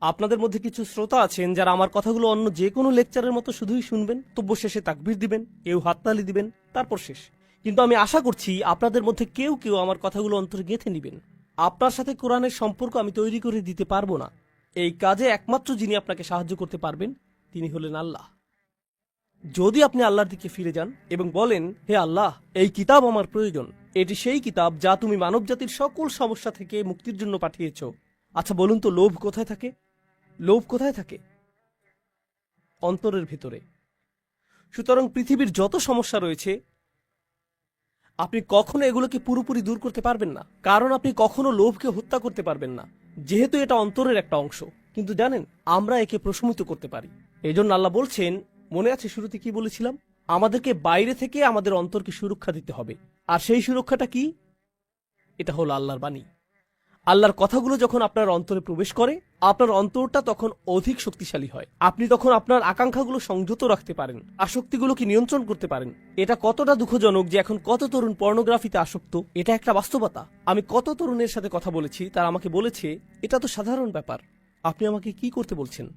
আপনাদের মধ্যে কিছু শ্রোতা আছেন যারা আমার কথাগুলো অন্য যে কোনো লেকচারের মতো শুধুই শুনবেন, তব্য শেষে তাকবীর দিবেন, কেউ হাততালি দিবেন, তারপর শেষ। কিন্তু আমি আশা করছি আপনাদের মধ্যে কেউ কেউ আমার কথাগুলো অন্তরে গেঁথে নিবেন। আপনার সাথে কোরআনের সম্পর্ক আমি তৈরি করে দিতে পারবো না। এই কাজে একমাত্র যিনি আপনাকে সাহায্য করতে পারবেন তিনি হলেন আল্লাহ। যদি আপনি আল্লাহর দিকে ফিরে যান এবং বলেন, হে আল্লাহ, এই কিতাব আমার প্রয়োজন, এটি সেই কিতাব যা তুমি মানবজাতির সকল সমস্যা থেকে মুক্তির জন্য পাঠিয়েছ। আচ্ছা বলুন তো, লোভ কোথায় থাকে? লোভ কোথায় থাকে? অন্তরের ভিতরে। সুতরাং পৃথিবীর যত সমস্যা রয়েছে আপনি কখনো এগুলোকে পুরোপুরি দূর করতে পারবেন না, কারণ আপনি কখনো লোভকে হত্যা করতে পারবেন না, যেহেতু এটা অন্তরের একটা অংশ। কিন্তু জানেন, আমরা একে প্রশমিত করতে পারি। এই জন্য আল্লাহ বলছেন, মনে আছে শুরুতে কি বলেছিলাম? আমাদেরকে বাইরে থেকে আমাদের অন্তরকে সুরক্ষা দিতে হবে। আর সেই সুরক্ষাটা কি? এটা হলো আল্লাহর বাণী। আল্লাহর কথাগুলো যখন আপনার অন্তরে প্রবেশ করে, আপনার অন্তরটা তখন অধিক শক্তিশালী হয়। আপনি তখন আপনার আকাঙ্ক্ষাগুলো সংযত রাখতে পারেন, আসক্তিগুলোকে নিয়ন্ত্রণ করতে পারেন। এটা কতটা দুঃখজনক যে এখন কত তরুণ পর্নোগ্রাফিতে আসক্ত। এটা একটা বাস্তবতা। আমি কত তরুণের সাথে কথা বলেছি, তারা আমাকে বলেছে এটা তো সাধারণ ব্যাপার, আপনি আমাকে কি করতে বলছেন?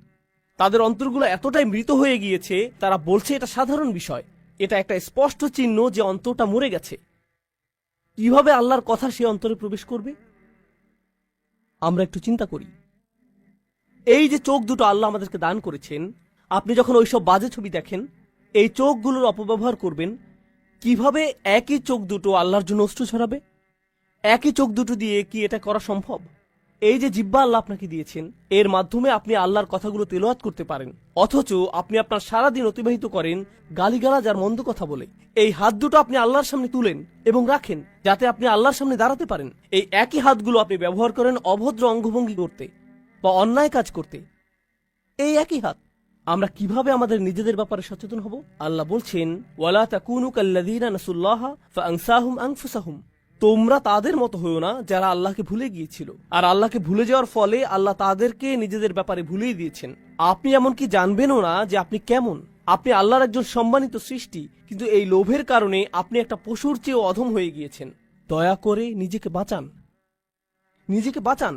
তাদের অন্তরগুলো এতটাই মৃত হয়ে গিয়েছে, তারা বলছে এটা সাধারণ বিষয়। এটা একটা স্পষ্ট চিহ্ন যে অন্তরটা মরে গেছে। কিভাবে আল্লাহর কথা সে অন্তরে প্রবেশ করবে? আমরা একটু চিন্তা করি। এই যে চোখ দুটো আল্লাহ আমাদেরকে দান করেছেন, আপনি যখন ওইসব বাজে ছবি দেখেন, এই চোখগুলোর অপব্যবহার করবেন, কিভাবে একই চোখ দুটো আল্লাহর জন্য অশ্রু ছড়াবে? একই চোখ দুটো দিয়ে কি এটা করা সম্ভব? এই যে জিহ্বা আল্লাহ আপনাকে দিয়েছেন, এর মাধ্যমে আপনি আল্লাহর কথাগুলো তেলাওয়াত করতে পারেন, অথচ আপনি আপনার সারাদিন অতিবাহিত করেন গালিগালাজ আর মন্দ কথা বলে। এই হাত দুটো আপনি আল্লাহর সামনে তুলেন এবং রাখেন যাতে আপনি আল্লাহর সামনে দাঁড়াতে পারেন। এই একই হাতগুলো আপনি ব্যবহার করেন অভদ্র অঙ্গভঙ্গি করতে বা অন্যায় কাজ করতে। এই একই হাত। আমরা কিভাবে আমাদের নিজেদের ব্যাপারে সচেতন হব? আল্লাহ বলছেন, ওয়ালা তাকুনু কাল্লাযীনা নাসুল্লাহা ফাআনসাহুম আনফুসাহুম। তোমরা তাদের মতো হইও না যারা আল্লাহকে ভুলে গিয়েছিল, আর আল্লাহকে ভুলে যাওয়ার ফলে আল্লাহ তাদেরকে নিজেদের ব্যাপারে ভুলিয়ে দিয়েছেন। আপনি এমনকি জানবেনও না যে আপনি কেমন। আপনি আল্লাহর একজন সম্মানিত সৃষ্টি, কিন্তু এই লোভের কারণে আপনি একটা পশুর চেয়েও অধম হয়ে গিয়েছেন। দয়া করে নিজেকে বাঁচান, নিজেকে বাঁচান।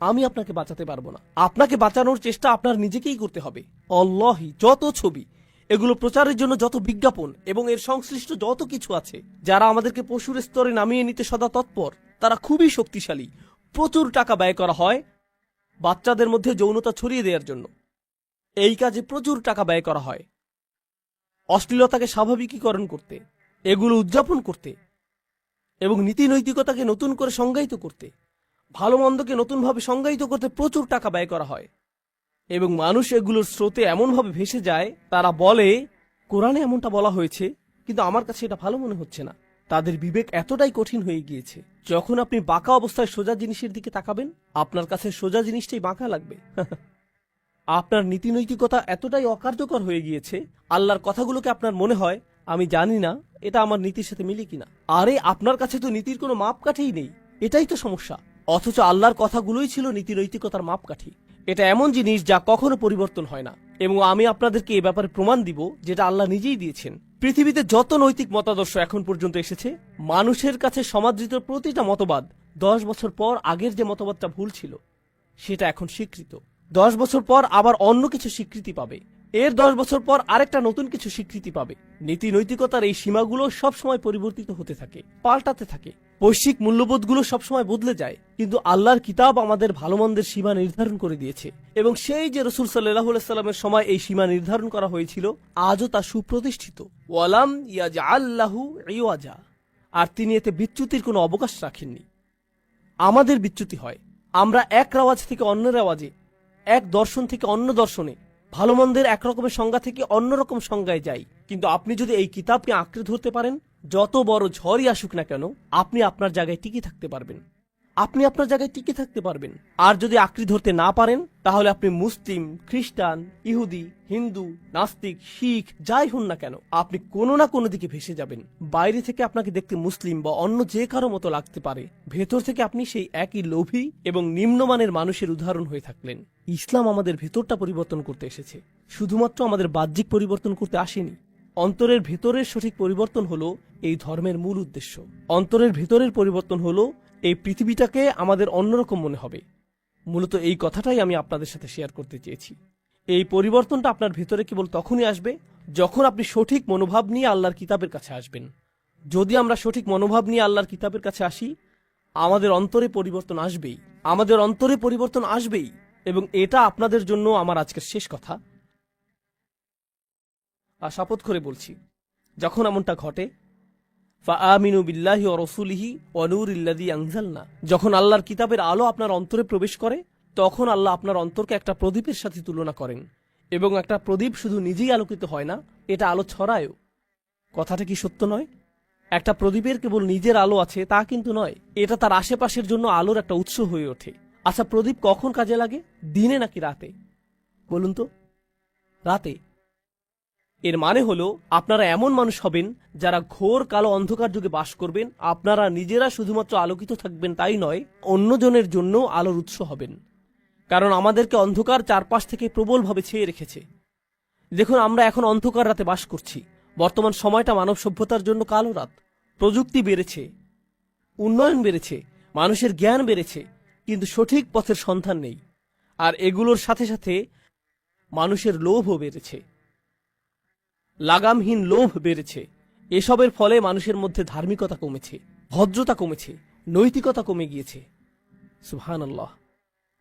আমি আপনাকে বাঁচাতে পারবো না। আপনাকে বাঁচানোর চেষ্টা আপনার নিজেকেই করতে হবে। আল্লাহি, যত ছবি, এগুলো প্রচারের জন্য যত বিজ্ঞাপন এবং এর সংশ্লিষ্ট যত কিছু আছে, যারা আমাদেরকে পশুর স্তরে নামিয়ে নিতে সদা তৎপর, তারা খুবই শক্তিশালী। প্রচুর টাকা ব্যয় করা হয় বাচ্চাদের মধ্যে যৌনতা ছড়িয়ে দেওয়ার জন্য। এই কাজে প্রচুর টাকা ব্যয় করা হয় অশ্লীলতাকে স্বাভাবিকীকরণ করতে, এগুলো উদযাপন করতে এবং নীতি নৈতিকতাকে নতুন করে সংজ্ঞায়িত করতে, ভালো মন্দকে নতুনভাবে সংজ্ঞায়িত করতে প্রচুর টাকা ব্যয় করা হয়। এবং মানুষ এগুলোর স্রোতে এমনভাবে ভেসে যায়, তারা বলে কোরআনে এমনটা বলা হয়েছে, কিন্তু আমার কাছে এটা ভালো মনে হচ্ছে না। তাদের বিবেক এতটাই কঠিন হয়ে গিয়েছে, যখন আপনি বাঁকা অবস্থায় সোজা জিনিসের দিকে তাকাবেন, আপনার কাছে সোজা জিনিসটাই বাঁকা লাগবে। আপনার নীতি নৈতিকতা এতটাই অকার্যকর হয়ে গিয়েছে, আল্লাহর কথাগুলোকে আপনার মনে হয় আমি জানি না এটা আমার নীতির সাথে মিলে কিনা। আরে আপনার কাছে তো নীতির কোনো মাপকাঠিই নেই, এটাই তো সমস্যা। অথচ আল্লাহর কথাগুলোই ছিল নীতি নৈতিকতার মাপকাঠি। এটা এমন জিনিস যা কখনো পরিবর্তন হয় না, এবং আমি আপনাদেরকে এ ব্যাপারে প্রমাণ দিব যেটা আল্লাহ নিজেই দিয়েছেন। পৃথিবীতে যত নৈতিক মতাদর্শ এখন পর্যন্ত এসেছে, মানুষের কাছে সমাদৃত প্রতিটা মতবাদ 10 বছর পর আগের যে মতবাদটা ভুল ছিল সেটা এখন স্বীকৃত। 10 বছর পর আবার অন্য কিছু স্বীকৃতি পাবে, এর 10 বছর পর আরেকটা নতুন কিছু স্বীকৃতি পাবে। নীতি নৈতিকতার এই সীমাগুলো সবসময় পরিবর্তিত হতে থাকে, পাল্টাতে থাকে। বৈশ্বিক মূল্যবোধগুলো সবসময় বদলে যায়, কিন্তু আল্লাহর কিতাব আমাদের ভালো মন্দের সীমা নির্ধারণ করে দিয়েছে, এবং সেই যে রাসূল সাল্লাল্লাহু আলাইহি সাল্লামের সময় এই সীমা নির্ধারণ করা হয়েছিল, আজও তা সুপ্রতিষ্ঠিত। ওয়ালাম ইয়াজআল লাহু ইওয়াজা। আর তিনি এতে বিচ্যুতির কোনো অবকাশ রাখেননি। আমাদের বিচ্যুতি হয়, আমরা এক রেওয়াজ থেকে অন্য রেওয়াজে, এক দর্শন থেকে অন্য দর্শনে, ভালো মন্দের একরকমের সংজ্ঞা থেকে অন্যরকম সংজ্ঞায় যাই। কিন্তু আপনি যদি এই কিতাবকে আঁকড়ে ধরতে পারেন, যত বড় ঝড়ই আসুক না কেন, আপনি আপনার জায়গায় টিকে থাকতে পারবেন। আপনি আপনার জায়গায় টিকে থাকতে পারবেন। আর যদি আঁকড়ে ধরতে না পারেন, তাহলে আপনি মুসলিম, খ্রিস্টান, ইহুদি, হিন্দু, নাস্তিক, শিখ যাই হন না কেন, আপনি কোনো না কোনো দিকে ভেসে যাবেন। বাইরে থেকে আপনাকে দেখতে মুসলিম বা অন্য যে কারো মতো লাগতে পারে, ভেতর থেকে আপনি সেই একই লোভী এবং নিম্নমানের মানুষের উদাহরণ হয়ে থাকলেন। ইসলাম আমাদের ভেতরটা পরিবর্তন করতে এসেছে, শুধুমাত্র আমাদের বাহ্যিক পরিবর্তন করতে আসেনি। অন্তরের ভেতরের সঠিক পরিবর্তন হলো এই ধর্মের মূল উদ্দেশ্য। অন্তরের ভেতরের পরিবর্তন হলো এই পৃথিবীটাকে আমাদের অন্যরকম মনে হবে, মূলত এই কথাটাই আমি আপনাদের সাথে শেয়ার করতে চেয়েছি। এই পরিবর্তনটা আপনার ভেতরে কেবল তখনই আসবে যখন আপনি সঠিক মনোভাব নিয়ে আল্লাহর কিতাবের কাছে আসবেন। যদি আমরা সঠিক মনোভাব নিয়ে আল্লাহর কিতাবের কাছে আসি, আমাদের অন্তরে পরিবর্তন আসবেই, আমাদের অন্তরে পরিবর্তন আসবেই। এবং এটা আপনাদের জন্য আমার আজকের শেষ কথা, আর শপথ করে বলছি, যখন এমনটা ঘটে, ফাআমিনু বিল্লাহি ওয়া রাসূলিহি ওয়া নূরিল্লাযী আনজালনা, যখন আল্লাহর কিতাবের আলো আপনার অন্তরে প্রবেশ করে, তখন আল্লাহ আপনার অন্তরকে একটা প্রদীপের সাথে তুলনা করেন। এবং একটা প্রদীপ শুধু নিজেই আলোকিত হয় না, এটা আলো ছড়ায়ও। কথাটা কি সত্য নয়? একটা প্রদীপের কেবল নিজের আলো আছে তা কিন্তু নয়, এটা তার আশেপাশের জন্য আলোর একটা উৎস হয়ে ওঠে। আচ্ছা, প্রদীপ কখন কাজে লাগে, দিনে নাকি রাতে? বলুন তো। রাতে। এর মানে হলো আপনারা এমন মানুষ হবেন যারা ঘোর কালো অন্ধকার যুগে বাস করবেন। আপনারা নিজেরা শুধুমাত্র আলোকিত থাকবেন তাই নয়, অন্যজনের জন্য আলোর উৎস হবেন। কারণ আমাদেরকে অন্ধকার চারপাশ থেকে প্রবলভাবে ছেয়ে রেখেছে। দেখুন, আমরা এখন অন্ধকার রাতে বাস করছি। বর্তমান সময়টা মানব সভ্যতার জন্য কালো রাত। প্রযুক্তি বেড়েছে, উন্নয়ন বেড়েছে, মানুষের জ্ঞান বেড়েছে, কিন্তু সঠিক পথের সন্ধান নেই। আর এগুলোর সাথে সাথে মানুষের লোভও বেড়েছে, লাগামহীন লোভ বেড়েছে। এসবের ফলে মানুষের মধ্যে ধার্মিকতা কমেছে, ভদ্রতা কমেছে, নৈতিকতা কমে গিয়েছে। সুবহানাল্লাহ।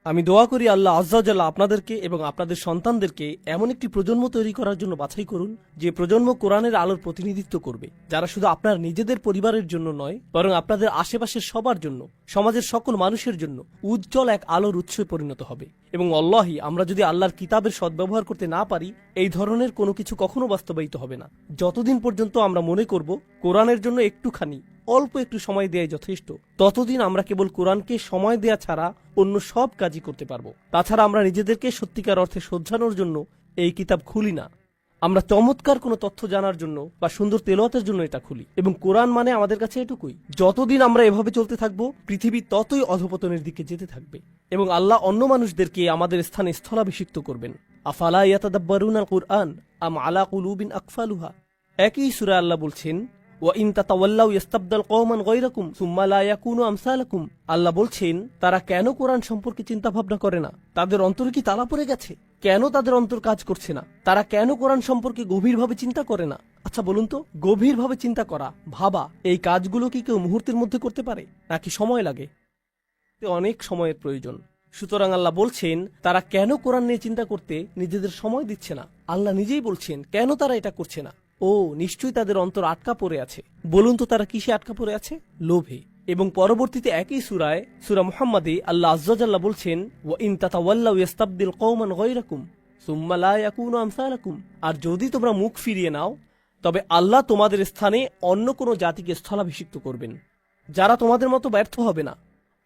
আমি দোয়া করি আল্লাহ আজ্জা ওয়া জাল্লা আপনাদেরকে এবং আপনাদের সন্তানদেরকে এমন একটি প্রজন্ম তৈরি করার জন্য বাছাই করুন, যে প্রজন্ম কোরআনের আলোর প্রতিনিধিত্ব করবে, যারা শুধু আপনার নিজেদের পরিবারের জন্য নয়, বরং আপনাদের আশেপাশের সবার জন্য, সমাজের সকল মানুষের জন্য উজ্জ্বল এক আলোর উৎসে পরিণত হবে। এবং আল্লাহি, আমরা যদি আল্লাহর কিতাবের সদ্ব্যবহার করতে না পারি, এই ধরনের কোনো কিছু কখনো বাস্তবায়িত হবে না। যতদিন পর্যন্ত আমরা মনে করব কোরআনের জন্য একটুখানি, অল্প একটু সময় দেয়াই যথেষ্ট, ততদিন আমরা কেবল কোরআনকে সময় দেয়া ছাড়া অন্য সব কাজই করতে পারবো। তাছাড়া আমরা নিজেদেরকে সত্যিকার অর্থে শোধরানোর জন্য এই কিতাব খুলি না। আমরা চমৎকার কোনো তথ্য জানার জন্য বা সুন্দর তেলাওয়াতের জন্য এটা খুলি। এবং কোরআন মানে আমাদের কাছে এটুকুই। যতদিন আমরা এভাবে চলতে থাকবো, পৃথিবী ততই অধপতনের দিকে যেতে থাকবে এবং আল্লাহ অন্য মানুষদেরকে আমাদের স্থানে স্থলাভিষিক্ত করবেন। আফালা ইয়াতাদাব্বারুনাল কুরআন আম আলা কুলুবিন আকফালুহা। একই সূরা আল্লাহ বলছেন, ওয়া ইন তাতাওয়াল্লাউ ইস্তাবদাল কওমান গায়রাকুম সুম্মা লা ইয়াকুনু আমসালাকুম। আল্লাহ বলছেন, তারা কেন কোরআন সম্পর্কে চিন্তা ভাবনা করে না? তাদের অন্তরে কি তালা পড়ে গেছে? কেন তাদের অন্তর কাজ করছে না? তারা কেন কোরআন সম্পর্কে গভীরভাবে চিন্তা করে না? আচ্ছা বলুন তো, গভীরভাবে চিন্তা করা, ভাবা, এই কাজগুলো কি কেউ মুহূর্তের মধ্যে করতে পারে, নাকি সময় লাগে? অনেক সময়ের প্রয়োজন। সুতরাং আল্লাহ বলছেন, তারা কেন কোরআন নিয়ে চিন্তা করতে নিজেদের সময় দিচ্ছে না? আল্লাহ নিজেই বলছেন কেন তারা এটা করছে না। ও, নিশ্চয়ই তাদের অন্তর আটকা পড়ে আছে। বলুন তো, তারা কিসে আটকা পড়ে আছে? লোভে। এবং পরবর্তীতে একই সূরায়, সূরা মুহাম্মাদে আল্লাহ আজ্জা ওয়া জাল্লা বলছেন, ওয়া ইন তাতাওয়াল্লাউ ইস্তাবদিল কওমান গায়রাকুম সুম্মা লা ইয়াকুনু আমসালাকুম। আর যদি তোমরা মুখ ফিরিয়ে নাও, তবে আল্লাহ তোমাদের স্থানে অন্য কোনো জাতিকে স্থলাভিষিক্ত করবেন, যারা তোমাদের মতো ব্যর্থ হবে না।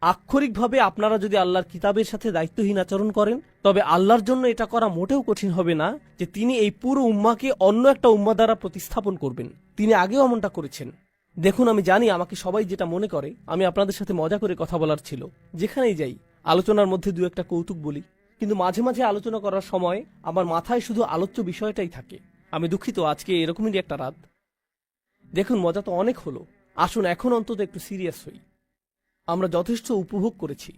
আক্ষরিকভাবে আপনারা যদি আল্লাহর কিতাবের সাথে দায়িত্বহীন আচরণ করেন, তবে আল্লাহর জন্য এটা করা মোটেও কঠিন হবে না যে তিনি এই পুরো উম্মাহকে অন্য একটা উম্মাহ দ্বারা প্রতিস্থাপন করবেন। তিনি আগেও এমনটা করেছেন। দেখুন, আমি জানি আমাকে সবাই যেটা মনে করে আমি আপনাদের সাথে মজা করে কথা বলার ছিল। যেখানেই যাই আলোচনার মধ্যে দু একটা কৌতুক বলি, কিন্তু মাঝে মাঝে আলোচনা করার সময় আমার মাথায় শুধু আলোচ্য বিষয়টাই থাকে। আমি দুঃখিত, আজকে এরকমই একটা রাত। দেখুন, মজা তো অনেক হলো, আসুন এখন অন্তত একটু সিরিয়াস হই। আমরা যথেষ্ট উপভোগ করেছি।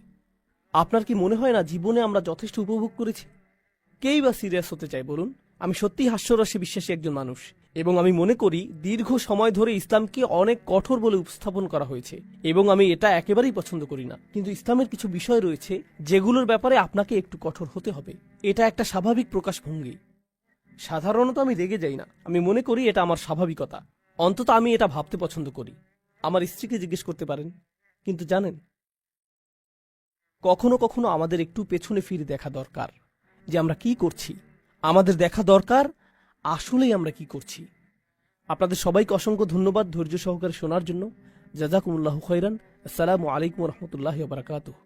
আপনার কি মনে হয় না জীবনে আমরা যথেষ্ট উপভোগ করেছি? কেই বা সিরিয়াস হতে চাই বলুন? আমি সত্যিই হাস্যরসে বিশ্বাসী একজন মানুষ, এবং আমি মনে করি দীর্ঘ সময় ধরে ইসলামকে অনেক কঠোর বলে উপস্থাপন করা হয়েছে, এবং আমি এটা একেবারেই পছন্দ করি না। কিন্তু ইসলামের কিছু বিষয় রয়েছে যেগুলোর ব্যাপারে আপনাকে একটু কঠোর হতে হবে। এটা একটা স্বাভাবিক প্রকাশভঙ্গি। সাধারণত আমি রেগে যাই না, আমি মনে করি এটা আমার স্বাভাবিকতা। অন্তত আমি এটা ভাবতে পছন্দ করি। আমার স্ত্রীকে জিজ্ঞেস করতে পারেন। কিন্তু জানেন, কখনো কখনো আমাদের একটু পেছনে ফিরে দেখা দরকার যে আমরা কি করছি। আমাদের দেখা দরকার আসলেই আমরা কি করছি। আপনাদের সবাইকে অসংখ্য ধন্যবাদ ধৈর্য সহকারে শোনার জন্য। জাযাকুমুল্লাহু খাইরান। আসসালামু আলাইকুম ওয়া রাহমাতুল্লাহি ওয়া বারাকাতুহু।